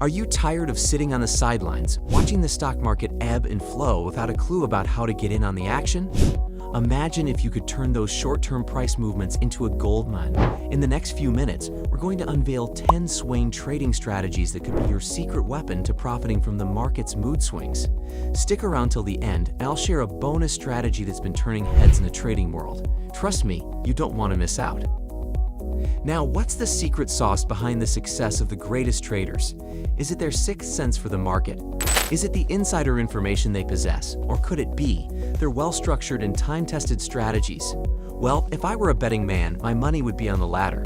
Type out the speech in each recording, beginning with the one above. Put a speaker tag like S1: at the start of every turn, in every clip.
S1: Are you tired of sitting on the sidelines, watching the stock market ebb and flow without a clue about how to get in on the action? Imagine if you could turn those short-term price movements into a goldmine. In the next few minutes, we're going to unveil 10 swing trading strategies that could be your secret weapon to profiting from the market's mood swings. Stick around till the end, and I'll share a bonus strategy that's been turning heads in the trading world. Trust me, you don't want to miss out. Now, what's the secret sauce behind the success of the greatest traders? Is it their sixth sense for the market? Is it the insider information they possess? Or could it be their well-structured and time-tested strategies? Well, if I were a betting man, my money would be on the latter.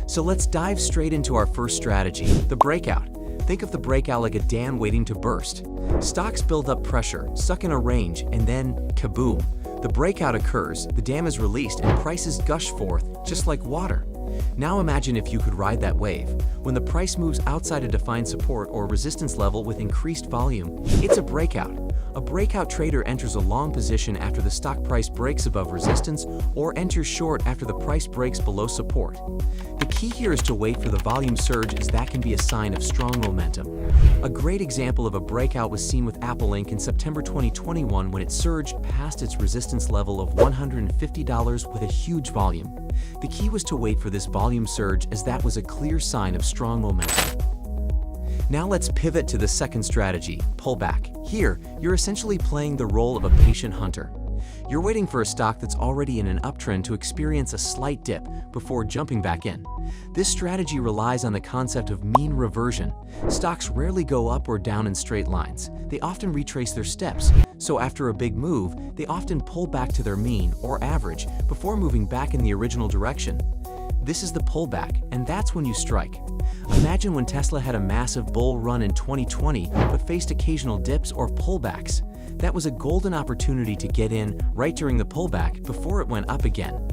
S1: So let's dive straight into our first strategy, the breakout. Think of the breakout like a dam waiting to burst. Stocks build up pressure, stuck in a range, and then kaboom! The breakout occurs, the dam is released, and prices gush forth, just like water. Now imagine if you could ride that wave. When the price moves outside a defined support or resistance level with increased volume, it's a breakout. A breakout trader enters a long position after the stock price breaks above resistance or enters short after the price breaks below support. The key here is to wait for the volume surge, as that can be a sign of strong momentum. A great example of a breakout was seen with Apple Inc. in September 2021 when it surged past its resistance level of $150 with a huge volume. The key was to wait for this volume surge, as that was a clear sign of strong momentum. Now let's pivot to the second strategy, pullback. Here, you're essentially playing the role of a patient hunter. You're waiting for a stock that's already in an uptrend to experience a slight dip before jumping back in. This strategy relies on the concept of mean reversion. Stocks rarely go up or down in straight lines. They often retrace their steps. So after a big move, they often pull back to their mean or average before moving back in the original direction. This is the pullback, and that's when you strike. Imagine when Tesla had a massive bull run in 2020 but faced occasional dips or pullbacks. That was a golden opportunity to get in right during the pullback before it went up again.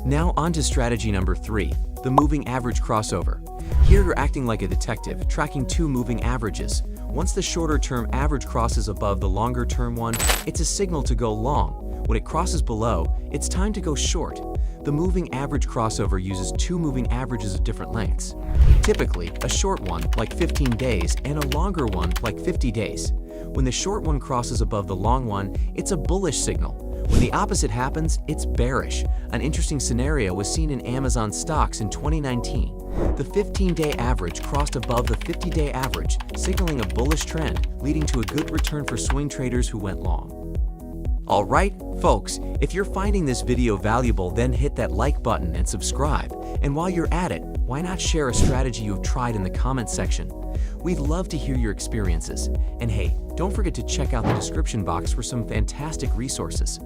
S1: Now on to strategy number 3, the moving average crossover. Here you're acting like a detective, tracking two moving averages. Once the shorter-term average crosses above the longer-term one, it's a signal to go long. When it crosses below, it's time to go short. The moving average crossover uses two moving averages of different lengths. Typically, a short one, like 15 days, and a longer one, like 50 days. When the short one crosses above the long one, it's a bullish signal. When the opposite happens, it's bearish. An interesting scenario was seen in Amazon stocks in 2019. The 15-day average crossed above the 50-day average, signaling a bullish trend, leading to a good return for swing traders who went long. Alright, folks, if you're finding this video valuable, then hit that like button and subscribe. And while you're at it, why not share a strategy you've tried in the comment section? We'd love to hear your experiences. And hey, don't forget to check out the description box for some fantastic resources.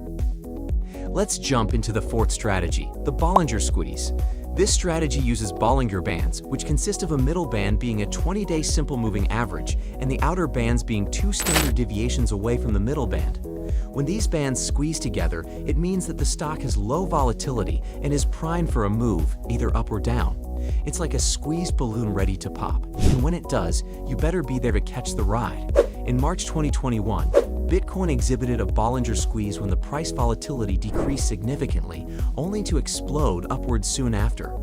S1: Let's jump into the fourth strategy, the Bollinger Squeeze. This strategy uses Bollinger Bands, which consist of a middle band being a 20-day simple moving average and the outer bands being two standard deviations away from the middle band. When these bands squeeze together, it means that the stock has low volatility and is primed for a move, either up or down. It's like a squeezed balloon ready to pop, and when it does, you better be there to catch the ride. In March 2021, Bitcoin exhibited a Bollinger Squeeze when the price volatility decreased significantly, only to explode upwards soon after.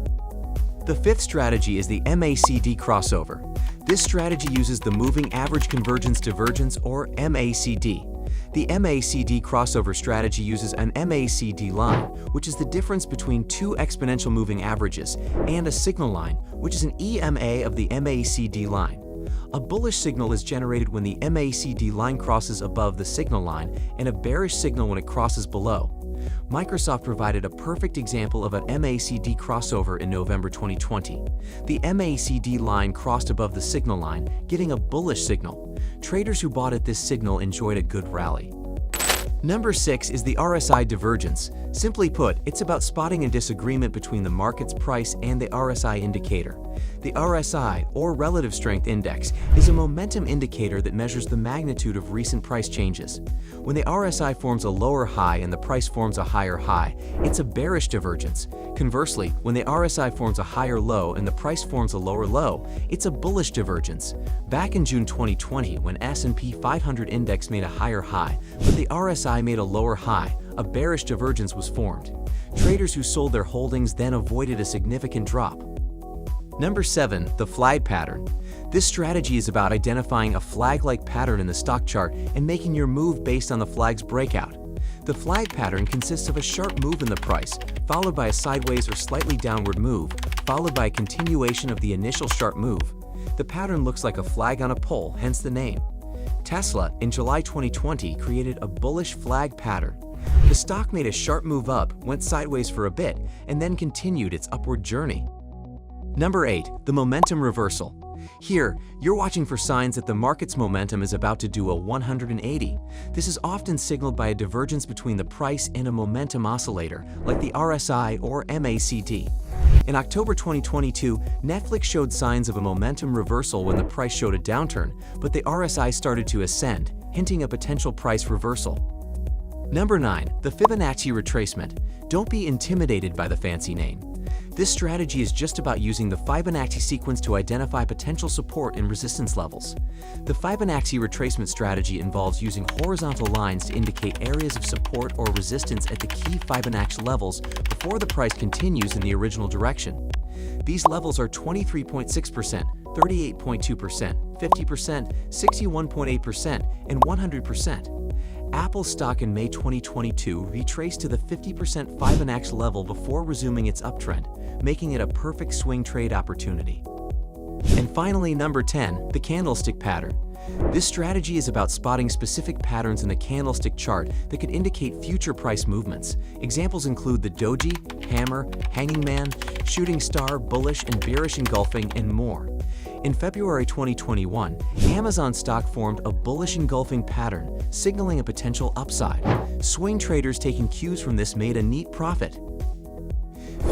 S1: The fifth strategy is the MACD crossover. This strategy uses the Moving Average Convergence Divergence, or MACD. The MACD crossover strategy uses an MACD line, which is the difference between two exponential moving averages, and a signal line, which is an EMA of the MACD line. A bullish signal is generated when the MACD line crosses above the signal line, and a bearish signal when it crosses below. Microsoft provided a perfect example of an MACD crossover in November 2020. The MACD line crossed above the signal line, giving a bullish signal. Traders who bought at this signal enjoyed a good rally. Number 6 is the RSI Divergence. Simply put, it's about spotting a disagreement between the market's price and the RSI indicator. The RSI, or Relative Strength Index, is a momentum indicator that measures the magnitude of recent price changes. When the RSI forms a lower high and the price forms a higher high, it's a bearish divergence. Conversely, when the RSI forms a higher low and the price forms a lower low, it's a bullish divergence. Back in June 2020, when S&P 500 index made a higher high, but the RSI made a lower high, a bearish divergence was formed. Traders who sold their holdings then avoided a significant drop. Number 7. The flag pattern. This strategy is about identifying a flag-like pattern in the stock chart and making your move based on the flag's breakout. The flag pattern consists of a sharp move in the price, followed by a sideways or slightly downward move, followed by a continuation of the initial sharp move. The pattern looks like a flag on a pole, hence the name. Tesla, in July 2020, created a bullish flag pattern. The stock made a sharp move up, went sideways for a bit, and then continued its upward journey. Number 8. The momentum reversal. Here, you're watching for signs that the market's momentum is about to do a 180. This is often signaled by a divergence between the price and a momentum oscillator, like the RSI or MACD. In October 2022, Netflix showed signs of a momentum reversal when the price showed a downturn, but the RSI started to ascend, hinting a potential price reversal. Number 9. The Fibonacci Retracement. Don't be intimidated by the fancy name. This strategy is just about using the Fibonacci sequence to identify potential support and resistance levels. The Fibonacci retracement strategy involves using horizontal lines to indicate areas of support or resistance at the key Fibonacci levels before the price continues in the original direction. These levels are 23.6%, 38.2%, 50%, 61.8%, and 100%. Apple stock in May 2022 retraced to the 50% Fibonacci level before resuming its uptrend, making it a perfect swing trade opportunity. And finally, number 10, the Candlestick Pattern. This strategy is about spotting specific patterns in the candlestick chart that could indicate future price movements. Examples include the doji, hammer, hanging man, shooting star, bullish and bearish engulfing, and more. In February 2021, Amazon stock formed a bullish engulfing pattern, signaling a potential upside. Swing traders taking cues from this made a neat profit.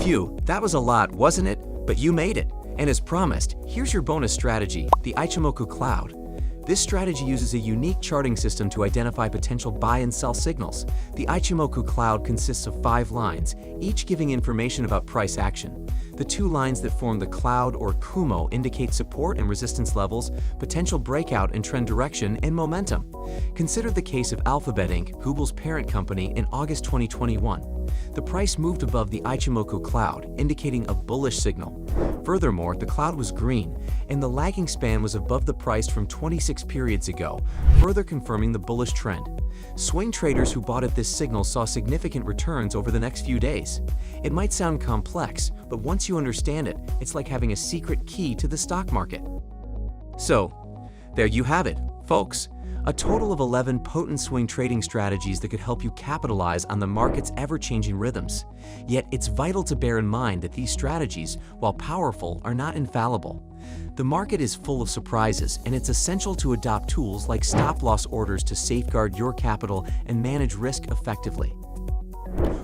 S1: Phew, that was a lot, wasn't it? But you made it. And as promised, here's your bonus strategy, the Ichimoku Cloud. This strategy uses a unique charting system to identify potential buy and sell signals. The Ichimoku Cloud consists of 5 lines, each giving information about price action. The 2 lines that form the cloud or kumo indicate support and resistance levels, potential breakout and trend direction, and momentum. Consider the case of Alphabet Inc., Google's parent company, in August 2021. The price moved above the Ichimoku Cloud, indicating a bullish signal. Furthermore, the cloud was green, and the lagging span was above the price from 26 periods ago, further confirming the bullish trend. Swing traders who bought at this signal saw significant returns over the next few days. It might sound complex, but once you understand it, it's like having a secret key to the stock market. So, there you have it, folks. A total of 11 potent swing trading strategies that could help you capitalize on the market's ever-changing rhythms. Yet it's vital to bear in mind that these strategies, while powerful, are not infallible. The market is full of surprises, and it's essential to adopt tools like stop-loss orders to safeguard your capital and manage risk effectively.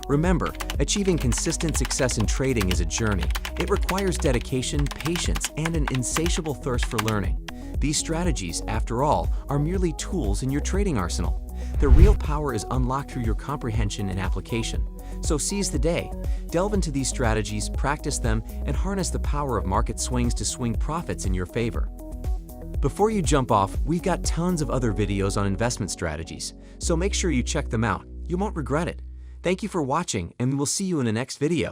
S1: Remember, achieving consistent success in trading is a journey. It requires dedication, patience, and an insatiable thirst for learning. These strategies, after all, are merely tools in your trading arsenal. Their real power is unlocked through your comprehension and application. So seize the day. Delve into these strategies, practice them, and harness the power of market swings to swing profits in your favor. Before you jump off, we've got tons of other videos on investment strategies, so make sure you check them out. You won't regret it. Thank you for watching, and we'll see you in the next video.